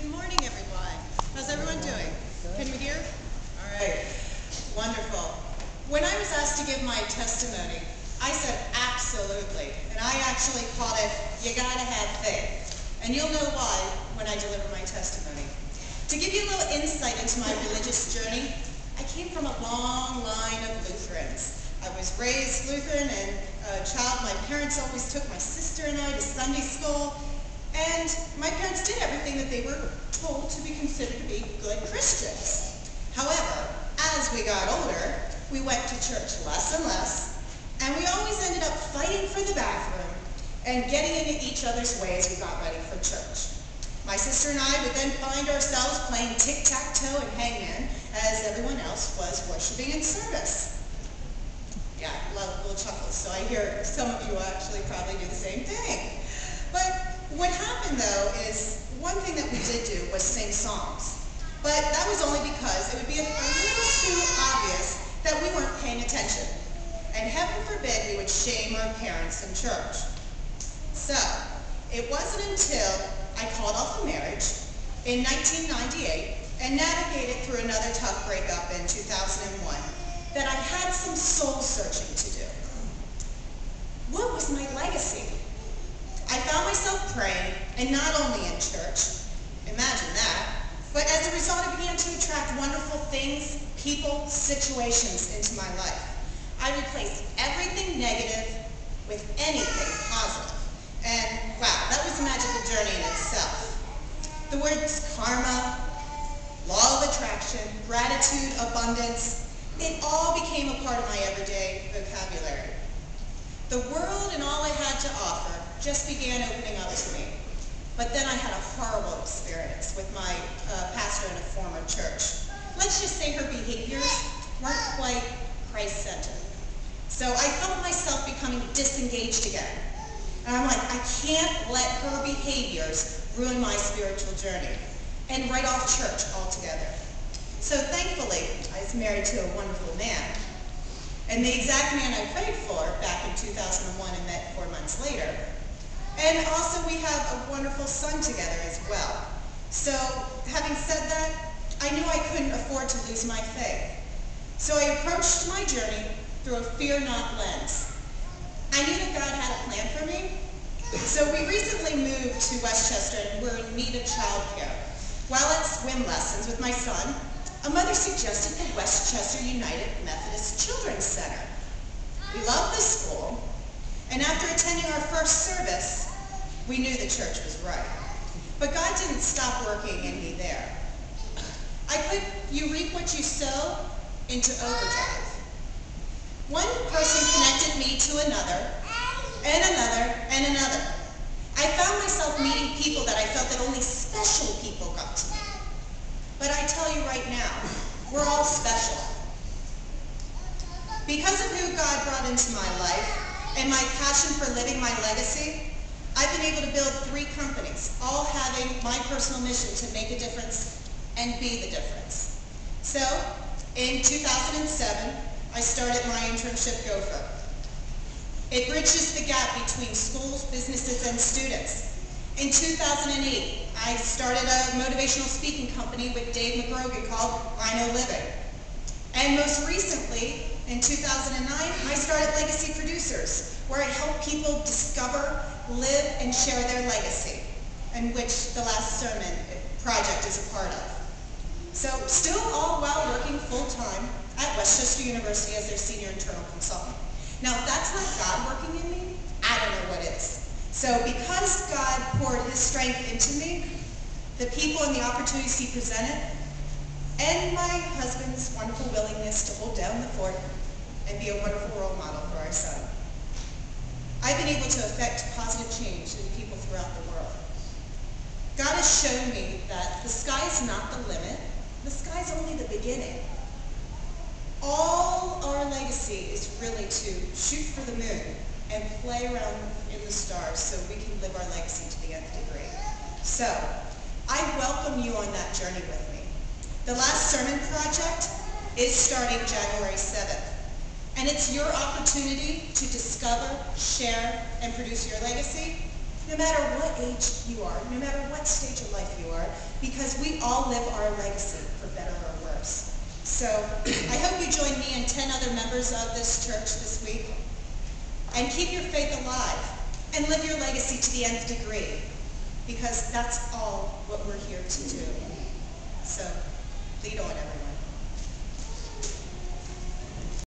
Good morning, everyone. How's everyone doing? Can you hear? All right. Wonderful. When I was asked to give my testimony, I said absolutely. And I actually called it, you gotta have faith. And you'll know why when I deliver my testimony. To give you a little insight into my religious journey, I came from a long line of Lutherans. I was raised Lutheran, and a child, my parents always took my sister and I to Sunday school. And my parents did everything that they were told to be considered to be good Christians. However, as we got older, we went to church less and less, and we always ended up fighting for the bathroom and getting into each other's way as we got ready for church. My sister and I would then find ourselves playing tic-tac-toe and hangman as everyone else was worshiping in service. Yeah, a lot of little chuckles, so I hear some of you actually probably do the same thing. But what happened, though, is one thing that we did do was sing songs. But that was only because it would be a little too obvious that we weren't paying attention. And heaven forbid we would shame our parents in church. So, it wasn't until I called off a marriage in 1998 and navigated through another tough breakup in 2001 that I had some soul searching to do. What was my legacy? I found myself praying, and not only in church, imagine that, but as a result I began to attract wonderful things, people, situations into my life. I replaced everything negative with anything positive. And wow, that was a magical journey in itself. The words karma, law of attraction, gratitude, abundance, it all became a part of my everyday vocabulary. The world and all I had to offer just began opening up to me. But then I had a horrible experience with my pastor in a former church. Let's just say her behaviors weren't quite Christ-centered. So I felt myself becoming disengaged again. And I'm like, I can't let her behaviors ruin my spiritual journey and write off church altogether. So thankfully, I was married to a wonderful man. And the exact man I prayed for back in 2001 and met 4 months later. And also we have a wonderful son together as well. So having said that, I knew I couldn't afford to lose my faith. So I approached my journey through a fear not lens. I knew that God had a plan for me. So we recently moved to Westchester and we're in need of childcare. While at swim lessons with my son, a mother suggested the Westchester United Methodist Children's Center. We loved the school, and after attending our first service, we knew the church was right. But God didn't stop working in me there. I put you reap what you sow into overdrive. One person connected me to another, and another, and another. I found myself meeting people that I felt that only special people got to meet. But I tell you right now, we're all special. Because of who God brought into my life and my passion for living my legacy, I've been able to build 3 companies, all having my personal mission to make a difference and be the difference. So, in 2007, I started my internship Gopher. It bridges the gap between schools, businesses, and students. In 2008, I started a motivational speaking company with Dave McGrogan called I Know Living. And most recently, in 2009, I started Legacy Producers, where I help people discover, live, and share their legacy, and which the Last Sermon project is a part of. So, still all while working full-time at Westchester University as their senior internal consultant. Now, if that's not God working in me, I don't know what is. So because God poured his strength into me, the people and the opportunities he presented, and my husband's wonderful willingness to hold down the fort and be a wonderful role model for our son, I've been able to affect positive change in people throughout the world. God has shown me that the sky is not the limit, the sky is only the beginning. All our legacy is really to shoot for the moon and play around in the stars so we can live our legacy to the nth degree. So, I welcome you on that journey with me. The Last Sermon project is starting January 7th, and it's your opportunity to discover, share, and produce your legacy. no matter what age you are, no matter what stage of life you are, because we all live our legacy, for better or worse. So I hope you join me and 10 other members of this church this week, and keep your faith alive, and live your legacy to the nth degree, because that's all what we're here to do. So lead on, everyone.